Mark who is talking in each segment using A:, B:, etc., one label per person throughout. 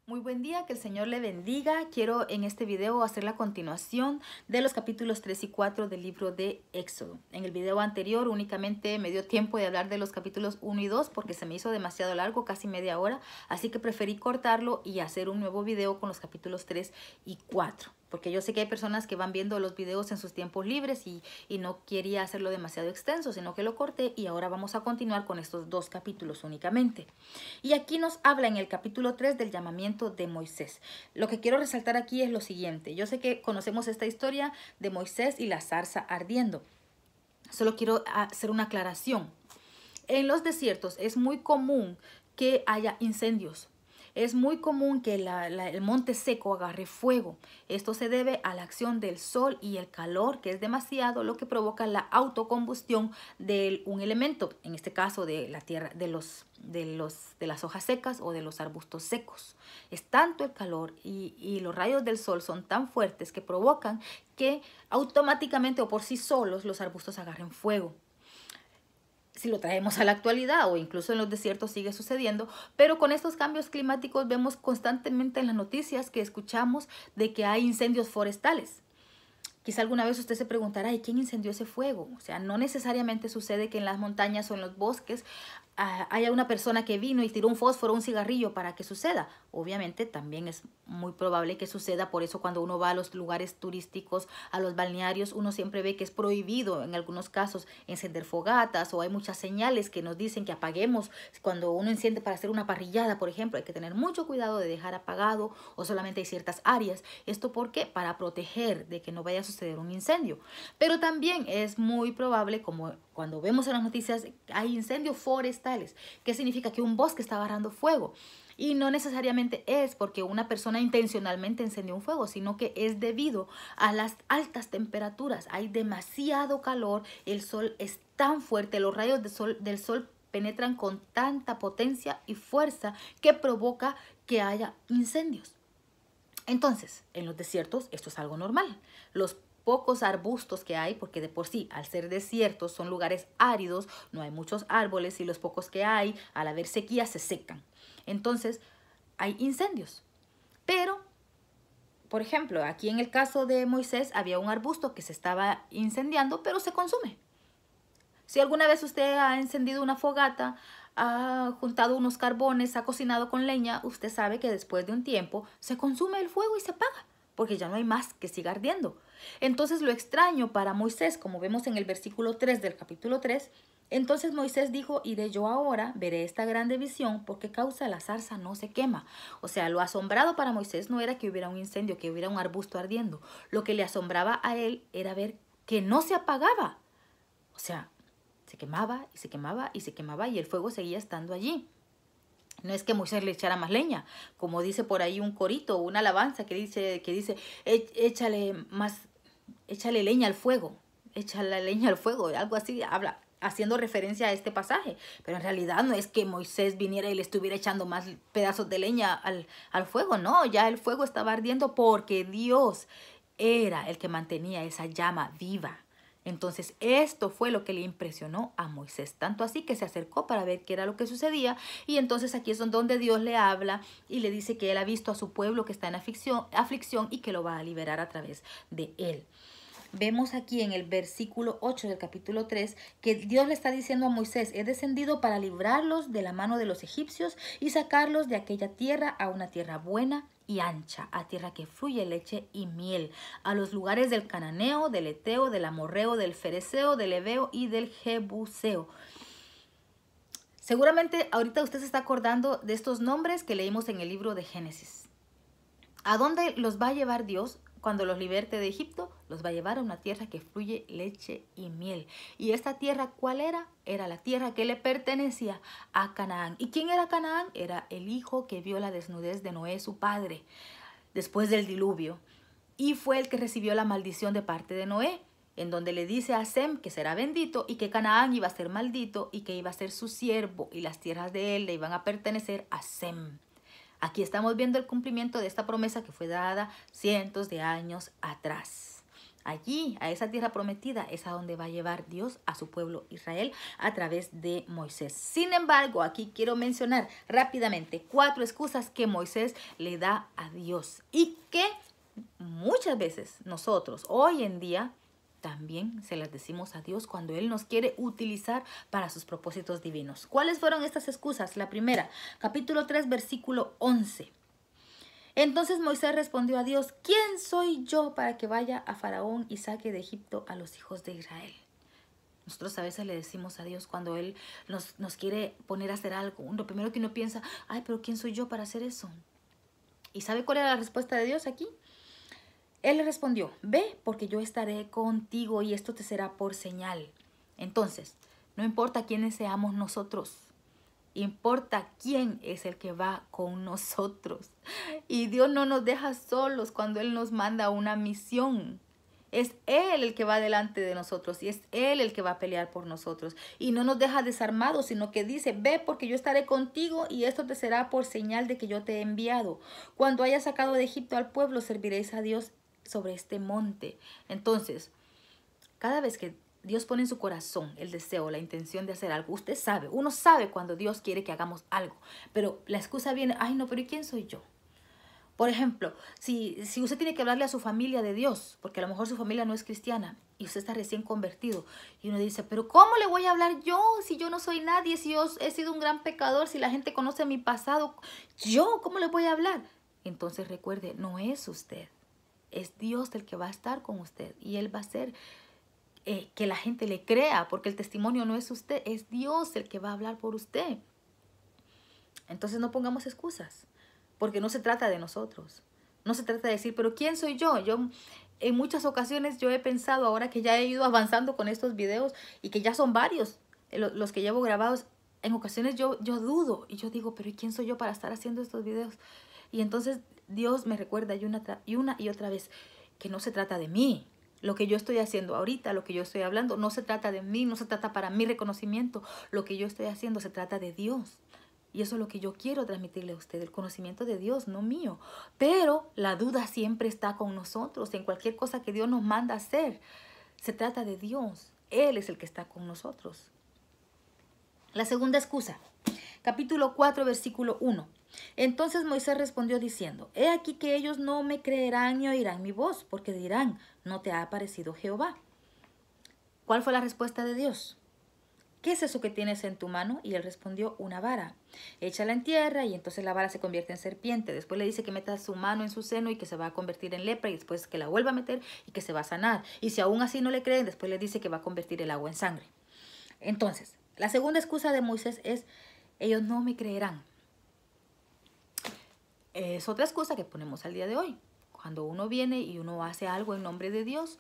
A: Muy buen día, que el Señor le bendiga. Quiero en este video hacer la continuación de los capítulos 3 y 4 del libro de Éxodo. En el video anterior únicamente me dio tiempo de hablar de los capítulos 1 y 2 porque se me hizo demasiado largo, casi media hora, así que preferí cortarlo y hacer un nuevo video con los capítulos 3 y 4. Porque yo sé que hay personas que van viendo los videos en sus tiempos libres y no quería hacerlo demasiado extenso, sino que lo corté y ahora vamos a continuar con estos dos capítulos únicamente. Y aquí nos habla en el capítulo 3 del llamamiento de Moisés. Lo que quiero resaltar aquí es lo siguiente. Yo sé que conocemos esta historia de Moisés y la zarza ardiendo. Solo quiero hacer una aclaración. En los desiertos es muy común que haya incendios. Es muy común que el monte seco agarre fuego. Esto se debe a la acción del sol y el calor, que es demasiado, lo que provoca la autocombustión de un elemento, en este caso de la tierra, de las hojas secas o de los arbustos secos. Es tanto el calor y los rayos del sol son tan fuertes que provocan que automáticamente o por sí solos los arbustos agarren fuego. Si lo traemos a la actualidad o incluso en los desiertos sigue sucediendo, pero con estos cambios climáticos vemos constantemente en las noticias que escuchamos de que hay incendios forestales. Quizá alguna vez usted se preguntará, ¿y quién incendió ese fuego? O sea, no necesariamente sucede que en las montañas o en los bosques haya una persona que vino y tiró un fósforo o un cigarrillo para que suceda. Obviamente también es muy probable que suceda, por eso cuando uno va a los lugares turísticos, a los balnearios, uno siempre ve que es prohibido en algunos casos encender fogatas o hay muchas señales que nos dicen que apaguemos. Cuando uno enciende para hacer una parrillada, por ejemplo, hay que tener mucho cuidado de dejar apagado o solamente hay ciertas áreas. ¿Esto por qué? Para proteger de que no vaya a suceder un incendio. Pero también es muy probable, como cuando vemos en las noticias, hay incendios forestales. ¿Qué significa? Que un bosque está agarrando fuego. Y no necesariamente es porque una persona intencionalmente encendió un fuego, sino que es debido a las altas temperaturas. Hay demasiado calor, el sol es tan fuerte, los rayos del sol penetran con tanta potencia y fuerza que provoca que haya incendios. Entonces, en los desiertos esto es algo normal. Los pocos arbustos que hay, porque de por sí, al ser desiertos, son lugares áridos, no hay muchos árboles y los pocos que hay, al haber sequía, se secan. Entonces, hay incendios. Pero, por ejemplo, aquí en el caso de Moisés, había un arbusto que se estaba incendiando, pero se consume. Si alguna vez usted ha encendido una fogata, ha juntado unos carbones, ha cocinado con leña, usted sabe que después de un tiempo se consume el fuego y se apaga, porque ya no hay más que siga ardiendo. Entonces lo extraño para Moisés, como vemos en el versículo 3 del capítulo 3, entonces Moisés dijo, iré yo ahora, veré esta grande visión, porque causa la zarza no se quema. O sea, lo asombrado para Moisés no era que hubiera un incendio, que hubiera un arbusto ardiendo. Lo que le asombraba a él era ver que no se apagaba. O sea, se quemaba y se quemaba y se quemaba y el fuego seguía estando allí. No es que Moisés le echara más leña, como dice por ahí un corito, una alabanza que dice échale leña al fuego, échale leña al fuego, algo así, habla, haciendo referencia a este pasaje. Pero en realidad no es que Moisés viniera y le estuviera echando más pedazos de leña al fuego, no, ya el fuego estaba ardiendo porque Dios era el que mantenía esa llama viva. Entonces esto fue lo que le impresionó a Moisés, tanto así que se acercó para ver qué era lo que sucedía y entonces aquí es donde Dios le habla y le dice que él ha visto a su pueblo que está en aflicción y que lo va a liberar a través de él. Vemos aquí en el versículo 8 del capítulo 3 que Dios le está diciendo a Moisés, he descendido para librarlos de la mano de los egipcios y sacarlos de aquella tierra a una tierra buena y ancha, a tierra que fluye leche y miel, a los lugares del cananeo, del eteo, del amorreo, del fereceo, del heveo y del jebuseo. Seguramente ahorita usted se está acordando de estos nombres que leímos en el libro de Génesis. ¿A dónde los va a llevar Dios? Cuando los liberte de Egipto, los va a llevar a una tierra que fluye leche y miel. ¿Y esta tierra cuál era? Era la tierra que le pertenecía a Canaán. ¿Y quién era Canaán? Era el hijo que vio la desnudez de Noé, su padre, después del diluvio. Y fue el que recibió la maldición de parte de Noé, en donde le dice a Sem que será bendito y que Canaán iba a ser maldito y que iba a ser su siervo y las tierras de él le iban a pertenecer a Sem. Aquí estamos viendo el cumplimiento de esta promesa que fue dada cientos de años atrás. Allí, a esa tierra prometida, es a donde va a llevar Dios a su pueblo Israel a través de Moisés. Sin embargo, aquí quiero mencionar rápidamente 4 excusas que Moisés le da a Dios y que muchas veces nosotros hoy en día también se las decimos a Dios cuando Él nos quiere utilizar para sus propósitos divinos. ¿Cuáles fueron estas excusas? La primera, capítulo 3, versículo 11. Entonces Moisés respondió a Dios, ¿quién soy yo para que vaya a Faraón y saque de Egipto a los hijos de Israel? Nosotros a veces le decimos a Dios cuando Él nos quiere poner a hacer algo. Lo primero que uno piensa, ay, pero ¿quién soy yo para hacer eso? ¿Y sabe cuál era la respuesta de Dios aquí? Él le respondió, ve, porque yo estaré contigo y esto te será por señal. Entonces, no importa quiénes seamos nosotros, importa quién es el que va con nosotros. Y Dios no nos deja solos cuando Él nos manda una misión. Es Él el que va delante de nosotros y es Él el que va a pelear por nosotros. Y no nos deja desarmados, sino que dice, ve porque yo estaré contigo y esto te será por señal de que yo te he enviado. Cuando hayas sacado de Egipto al pueblo, serviréis a Dios sobre este monte. Entonces, cada vez que Dios pone en su corazón el deseo, la intención de hacer algo, usted sabe, uno sabe cuando Dios quiere que hagamos algo, pero la excusa viene, ay no, pero ¿y quién soy yo? Por ejemplo, si usted tiene que hablarle a su familia de Dios, porque a lo mejor su familia no es cristiana y usted está recién convertido, y uno dice, pero ¿cómo le voy a hablar yo si yo no soy nadie, si yo he sido un gran pecador, si la gente conoce mi pasado? ¿Yo cómo le voy a hablar? Entonces recuerde, no es usted. Es Dios el que va a estar con usted y Él va a hacer que la gente le crea, porque el testimonio no es usted, es Dios el que va a hablar por usted. Entonces no pongamos excusas, porque no se trata de nosotros. No se trata de decir, pero ¿quién soy yo? Yo en muchas ocasiones yo he pensado, ahora que ya he ido avanzando con estos videos y que ya son varios los que llevo grabados, en ocasiones yo dudo y yo digo, pero ¿y quién soy yo para estar haciendo estos videos? Y entonces Dios me recuerda una y otra vez que no se trata de mí. Lo que yo estoy haciendo ahorita, lo que yo estoy hablando, no se trata de mí, no se trata para mi reconocimiento. Lo que yo estoy haciendo se trata de Dios. Y eso es lo que yo quiero transmitirle a usted, el conocimiento de Dios, no mío. Pero la duda siempre está con nosotros en cualquier cosa que Dios nos manda a hacer. Se trata de Dios. Él es el que está con nosotros. La segunda excusa, capítulo 4, versículo 1. Entonces Moisés respondió diciendo, he aquí que ellos no me creerán ni oirán mi voz, porque dirán, no te ha aparecido Jehová. ¿Cuál fue la respuesta de Dios? ¿Qué es eso que tienes en tu mano? Y él respondió, una vara. Échala en tierra y entonces la vara se convierte en serpiente. Después le dice que meta su mano en su seno y que se va a convertir en lepra y después que la vuelva a meter y que se va a sanar. Y si aún así no le creen, después le dice que va a convertir el agua en sangre. Entonces, la segunda excusa de Moisés es, ellos no me creerán. Es otra excusa que ponemos al día de hoy. Cuando uno viene y uno hace algo en nombre de Dios,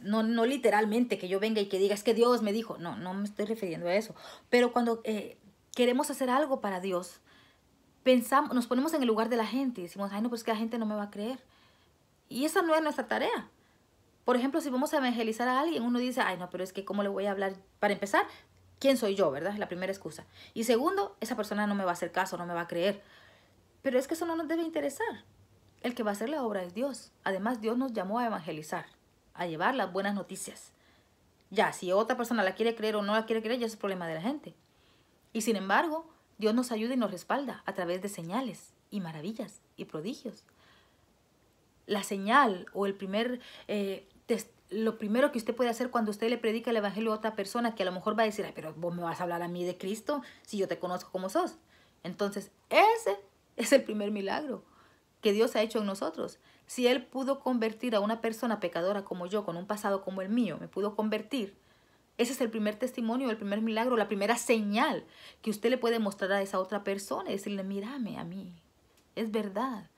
A: no literalmente que yo venga y que diga, es que Dios me dijo. No me estoy refiriendo a eso. Pero cuando queremos hacer algo para Dios, nos ponemos en el lugar de la gente y decimos, ay no, pues que la gente no me va a creer. Y esa no es nuestra tarea. Por ejemplo, si vamos a evangelizar a alguien, uno dice, ay no, pero es que ¿cómo le voy a hablar? Para empezar, ¿quién soy yo, verdad? Es la primera excusa. Y segundo, esa persona no me va a hacer caso, no me va a creer. Pero es que eso no nos debe interesar. El que va a hacer la obra es Dios. Además, Dios nos llamó a evangelizar, a llevar las buenas noticias. Ya, si otra persona la quiere creer o no la quiere creer, ya es problema de la gente. Y sin embargo, Dios nos ayuda y nos respalda a través de señales y maravillas y prodigios. La señal o lo primero que usted puede hacer cuando usted le predica el evangelio a otra persona que a lo mejor va a decir, ay, pero vos me vas a hablar a mí de Cristo si yo te conozco como sos. Entonces, ese es el primer milagro que Dios ha hecho en nosotros. Si Él pudo convertir a una persona pecadora como yo, con un pasado como el mío, me pudo convertir, ese es el primer testimonio, el primer milagro, la primera señal que usted le puede mostrar a esa otra persona y decirle, mírame a mí, es verdad.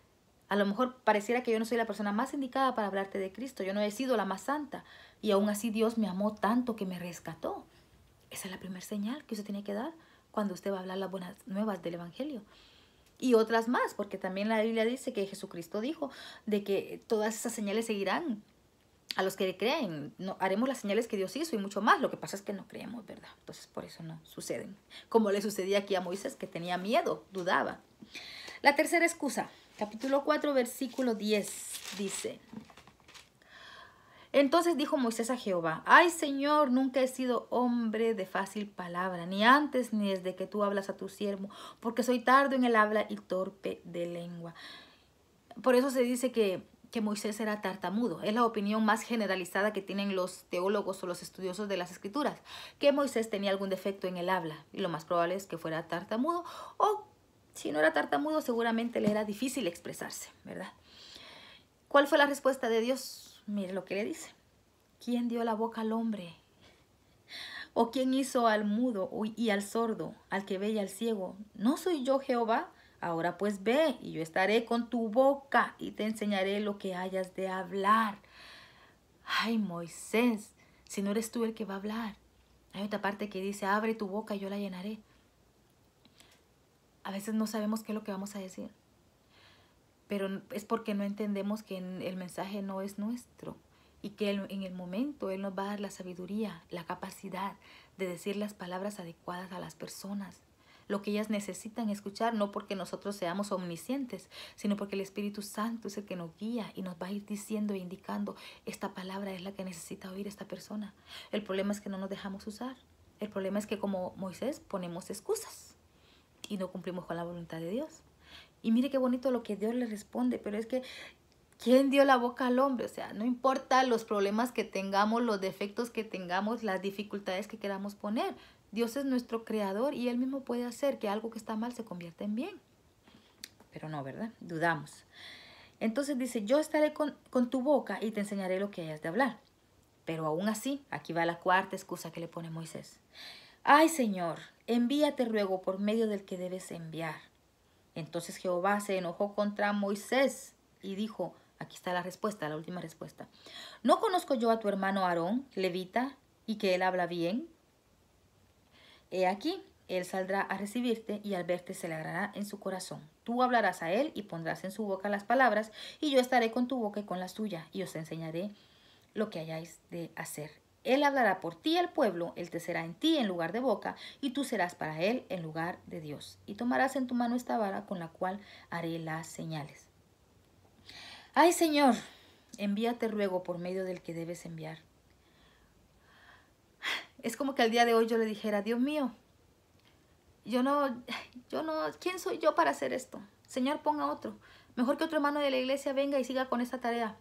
A: A lo mejor pareciera que yo no soy la persona más indicada para hablarte de Cristo, yo no he sido la más santa y aún así Dios me amó tanto que me rescató. Esa es la primera señal que usted tiene que dar cuando usted va a hablar las buenas nuevas del evangelio. Y otras más, porque también la Biblia dice que Jesucristo dijo de que todas esas señales seguirán a los que creen. No, haremos las señales que Dios hizo y mucho más. Lo que pasa es que no creemos, ¿verdad? Entonces por eso no suceden. Como le sucedía aquí a Moisés, que tenía miedo, dudaba. La tercera excusa, capítulo 4, versículo 10, dice, Entonces dijo Moisés a Jehová: ay, Señor, nunca he sido hombre de fácil palabra, ni antes ni desde que tú hablas a tu siervo, porque soy tardo en el habla y torpe de lengua. Por eso se dice que Moisés era tartamudo. Es la opinión más generalizada que tienen los teólogos o los estudiosos de las escrituras, que Moisés tenía algún defecto en el habla, y lo más probable es que fuera tartamudo, o si no era tartamudo, seguramente le era difícil expresarse, ¿verdad? ¿Cuál fue la respuesta de Dios? Mire lo que le dice: ¿quién dio la boca al hombre? ¿O quién hizo al mudo y al sordo, al que ve y al ciego? ¿No soy yo Jehová? Ahora pues ve, y yo estaré con tu boca y te enseñaré lo que hayas de hablar. Ay, Moisés, si no eres tú el que va a hablar. Hay otra parte que dice: abre tu boca y yo la llenaré. A veces no sabemos qué es lo que vamos a decir, pero es porque no entendemos que el mensaje no es nuestro y que en el momento Él nos va a dar la sabiduría, la capacidad de decir las palabras adecuadas a las personas, lo que ellas necesitan escuchar, no porque nosotros seamos omniscientes, sino porque el Espíritu Santo es el que nos guía y nos va a ir diciendo e indicando: esta palabra es la que necesita oír esta persona. El problema es que no nos dejamos usar. El problema es que, como Moisés, ponemos excusas y no cumplimos con la voluntad de Dios. Y mire qué bonito lo que Dios le responde, pero es que ¿quién dio la boca al hombre? O sea, no importa los problemas que tengamos, los defectos que tengamos, las dificultades que queramos poner. Dios es nuestro creador y Él mismo puede hacer que algo que está mal se convierta en bien. Pero no, ¿verdad? Dudamos. Entonces dice: yo estaré con tu boca y te enseñaré lo que hayas de hablar. Pero aún así, aquí va la cuarta excusa que le pone Moisés. Ay, Señor, envíate ruego por medio del que debes enviar. Entonces Jehová se enojó contra Moisés y dijo, aquí está la respuesta, la última respuesta: ¿no conozco yo a tu hermano Aarón, levita, y que él habla bien? He aquí, él saldrá a recibirte y al verte se alegrará en su corazón. Tú hablarás a él y pondrás en su boca las palabras, y yo estaré con tu boca y con la tuya, y os enseñaré lo que hayáis de hacer. Él hablará por ti al pueblo, él te será en ti en lugar de boca, y tú serás para él en lugar de Dios. Y tomarás en tu mano esta vara con la cual haré las señales. Ay, Señor, envíate ruego por medio del que debes enviar. Es como que al día de hoy yo le dijera: Dios mío, yo no, ¿quién soy yo para hacer esto? Señor, ponga otro. Mejor que otro hermano de la iglesia venga y siga con esta tarea.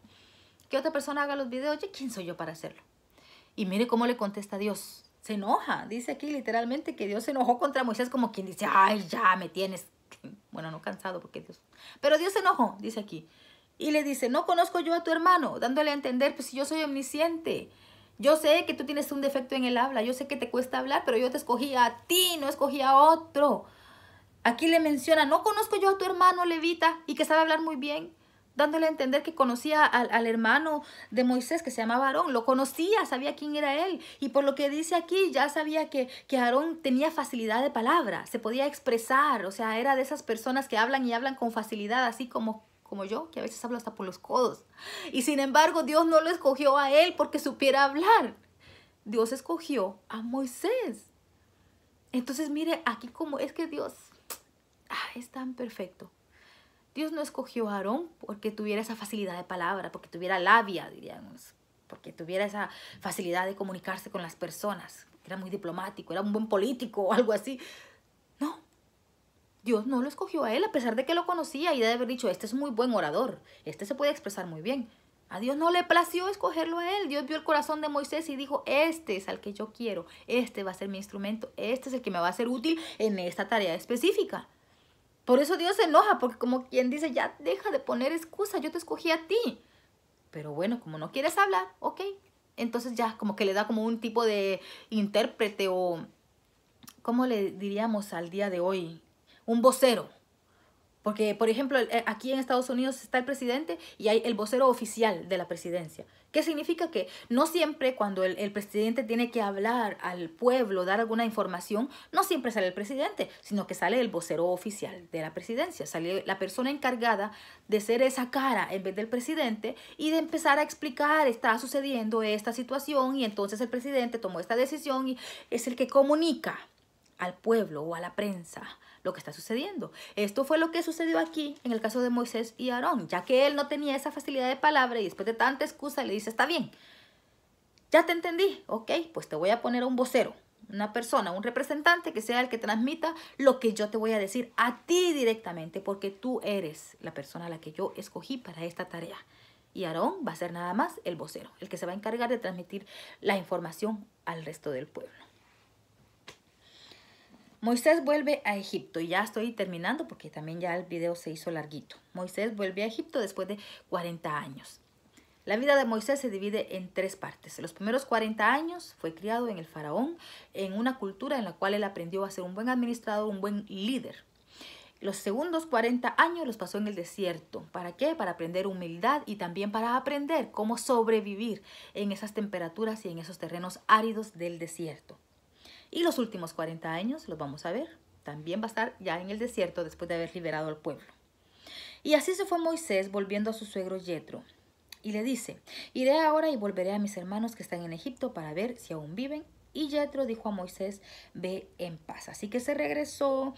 A: Que otra persona haga los videos. ¿Quién soy yo para hacerlo? Y mire cómo le contesta Dios. Se enoja. Dice aquí literalmente que Dios se enojó contra Moisés, como quien dice: ay, ya me tienes. Bueno, no cansado porque Dios. Pero Dios se enojó, dice aquí. Y le dice: no conozco yo a tu hermano, dándole a entender, pues si yo soy omnisciente. Yo sé que tú tienes un defecto en el habla. Yo sé que te cuesta hablar, pero yo te escogí a ti, no escogí a otro. Aquí le menciona: no conozco yo a tu hermano levita y que sabe hablar muy bien, dándole a entender que conocía al hermano de Moisés, que se llamaba Aarón. Lo conocía, sabía quién era él. Y por lo que dice aquí, ya sabía que Aarón tenía facilidad de palabra, se podía expresar. O sea, era de esas personas que hablan y hablan con facilidad, así como yo, que a veces hablo hasta por los codos. Y sin embargo, Dios no lo escogió a él porque supiera hablar. Dios escogió a Moisés. Entonces, mire, aquí como es que Dios es tan perfecto. Dios no escogió a Aarón porque tuviera esa facilidad de palabra, porque tuviera labia, diríamos, porque tuviera esa facilidad de comunicarse con las personas. Era muy diplomático, era un buen político o algo así. No, Dios no lo escogió a él, a pesar de que lo conocía y de haber dicho: este es un muy buen orador, este se puede expresar muy bien. A Dios no le plació escogerlo a él. Dios vio el corazón de Moisés y dijo: este es al que yo quiero, este va a ser mi instrumento, este es el que me va a ser útil en esta tarea específica. Por eso Dios se enoja, porque como quien dice: ya deja de poner excusa, yo te escogí a ti. Pero bueno, como no quieres hablar, ok. Entonces ya como que le da como un tipo de intérprete, o ¿cómo le diríamos al día de hoy? Un vocero. Porque, por ejemplo, aquí en Estados Unidos está el presidente y hay el vocero oficial de la presidencia. ¿Qué significa? Que no siempre cuando el presidente tiene que hablar al pueblo, dar alguna información, no siempre sale el presidente, sino que sale el vocero oficial de la presidencia. Sale la persona encargada de ser esa cara en vez del presidente y de empezar a explicar: está sucediendo esta situación y entonces el presidente tomó esta decisión, y es el que comunica al pueblo o a la prensa lo que está sucediendo. Esto fue lo que sucedió aquí en el caso de Moisés y Aarón, ya que él no tenía esa facilidad de palabra y después de tanta excusa le dice: está bien, Ya te entendí, ok, pues te voy a poner un vocero, una persona, un representante que sea el que transmita lo que yo te voy a decir a ti directamente, porque tú eres la persona a la que yo escogí para esta tarea. Y Aarón va a ser nada más el vocero, el que se va a encargar de transmitir la información al resto del pueblo. Moisés vuelve a Egipto. Y ya estoy terminando porque también ya el video se hizo larguito. Moisés vuelve a Egipto después de 40 años. La vida de Moisés se divide en 3 partes. Los primeros 40 años fue criado en el faraón, en una cultura en la cual él aprendió a ser un buen administrador, un buen líder. Los segundos 40 años los pasó en el desierto. ¿Para qué? Para aprender humildad y también para aprender cómo sobrevivir en esas temperaturas y en esos terrenos áridos del desierto. Y los últimos 40 años los vamos a ver. También va a estar ya en el desierto después de haber liberado al pueblo. Y así se fue Moisés volviendo a su suegro Yetro. Y le dice, iré ahora y volveré a mis hermanos que están en Egipto para ver si aún viven. Y Yetro dijo a Moisés, ve en paz. Así que se regresó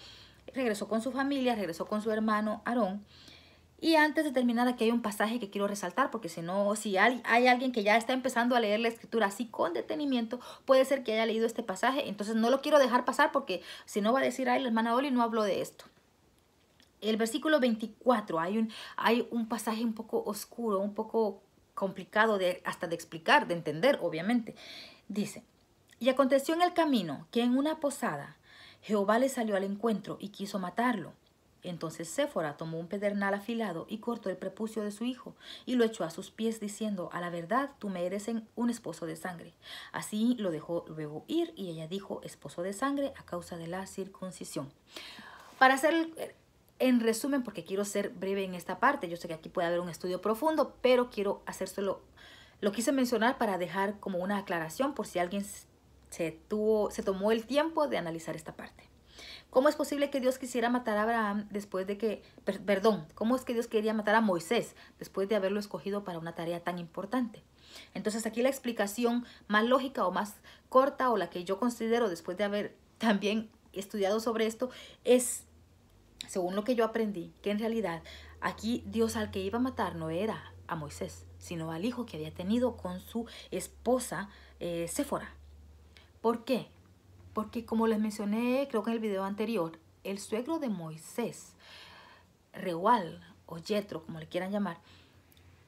A: con su familia, regresó con su hermano Aarón. Y antes de terminar, aquí hay un pasaje que quiero resaltar, porque si no, si hay alguien que ya está empezando a leer la escritura así con detenimiento, puede ser que haya leído este pasaje, entonces no lo quiero dejar pasar porque si no va a decir, ay, la hermana Oli no habló de esto. El versículo 24, hay un pasaje un poco oscuro, un poco complicado hasta de explicar, de entender, obviamente. Dice, y aconteció en el camino que en una posada Jehová le salió al encuentro y quiso matarlo. Entonces Séfora tomó un pedernal afilado y cortó el prepucio de su hijo y lo echó a sus pies diciendo, a la verdad tú me eres un esposo de sangre. Así lo dejó luego ir y ella dijo, esposo de sangre a causa de la circuncisión. Para hacer en resumen, porque quiero ser breve en esta parte, yo sé que aquí puede haber un estudio profundo, pero quiero hacérselo, lo quise mencionar para dejar como una aclaración por si alguien se tomó el tiempo de analizar esta parte. ¿Cómo es posible que Dios quisiera matar a Abraham después de que, cómo es que Dios quería matar a Moisés después de haberlo escogido para una tarea tan importante? Entonces aquí la explicación más lógica o más corta, o la que yo considero después de haber también estudiado sobre esto, es, según lo que yo aprendí, que en realidad aquí Dios al que iba a matar no era a Moisés, sino al hijo que había tenido con su esposa Séfora. ¿Por qué? Porque como les mencioné, creo que en el video anterior, el suegro de Moisés, Reuel o Yetro, como le quieran llamar,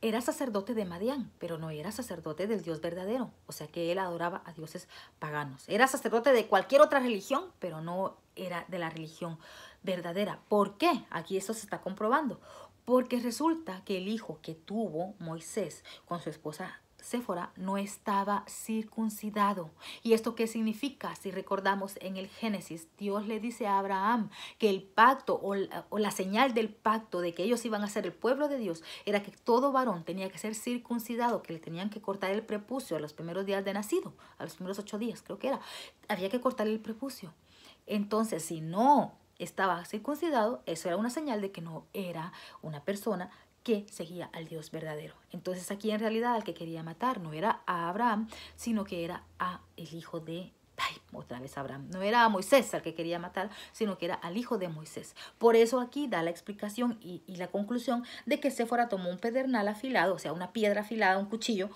A: era sacerdote de Madián, pero no era sacerdote del Dios verdadero. O sea que él adoraba a dioses paganos. Era sacerdote de cualquier otra religión, pero no era de la religión verdadera. ¿Por qué? Aquí eso se está comprobando. Porque resulta que el hijo que tuvo Moisés con su esposa Séfora no estaba circuncidado. ¿Y esto qué significa? Si recordamos en el Génesis, Dios le dice a Abraham que el pacto o la señal del pacto de que ellos iban a ser el pueblo de Dios era que todo varón tenía que ser circuncidado, que le tenían que cortar el prepucio a los primeros días de nacido, a los primeros 8 días creo que era. Había que cortarle el prepucio. Entonces, si no estaba circuncidado, eso era una señal de que no era una persona que seguía al Dios verdadero. Entonces aquí en realidad al que quería matar no era a Abraham, sino que era a el hijo de... otra vez Abraham. No era a Moisés al que quería matar, sino que era al hijo de Moisés. Por eso aquí da la explicación y la conclusión de que Séfora tomó un pedernal afilado, o sea, una piedra afilada, un cuchillo,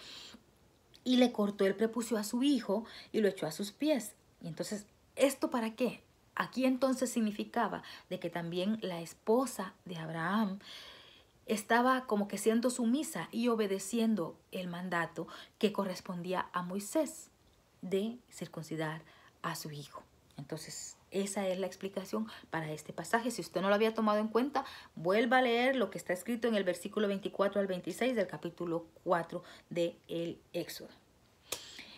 A: y le cortó el prepucio a su hijo y lo echó a sus pies. Y entonces, ¿esto para qué? Aquí entonces significaba de que también la esposa de Abraham estaba como que siendo sumisa y obedeciendo el mandato que correspondía a Moisés de circuncidar a su hijo. Entonces, esa es la explicación para este pasaje. Si usted no lo había tomado en cuenta, vuelva a leer lo que está escrito en el versículo 24 al 26 del capítulo 4 del Éxodo.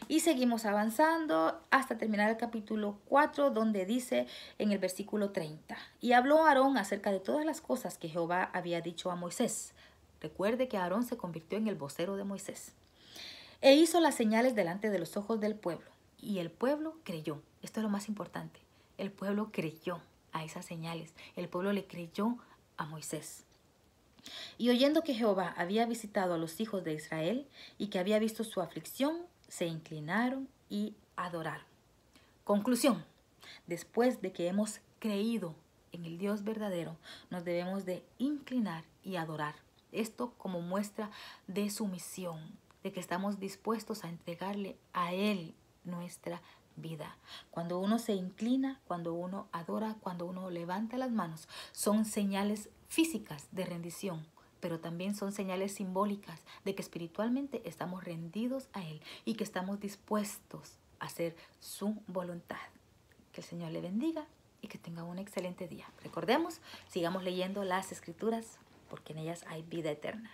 A: Y seguimos avanzando hasta terminar el capítulo 4, donde dice en el versículo 30, y habló Aarón acerca de todas las cosas que Jehová había dicho a Moisés. Recuerde que Aarón se convirtió en el vocero de Moisés. E hizo las señales delante de los ojos del pueblo, y el pueblo creyó. Esto es lo más importante. El pueblo creyó a esas señales. El pueblo le creyó a Moisés. Y oyendo que Jehová había visitado a los hijos de Israel y que había visto su aflicción, se inclinaron y adoraron. Conclusión. Después de que hemos creído en el Dios verdadero, nos debemos de inclinar y adorar. Esto como muestra de sumisión. de que estamos dispuestos a entregarle a Él nuestra vida. Cuando uno se inclina, cuando uno adora, cuando uno levanta las manos, son señales físicas de rendición, pero también son señales simbólicas de que espiritualmente estamos rendidos a Él y que estamos dispuestos a hacer su voluntad. Que el Señor le bendiga y que tenga un excelente día. Recordemos, sigamos leyendo las Escrituras porque en ellas hay vida eterna.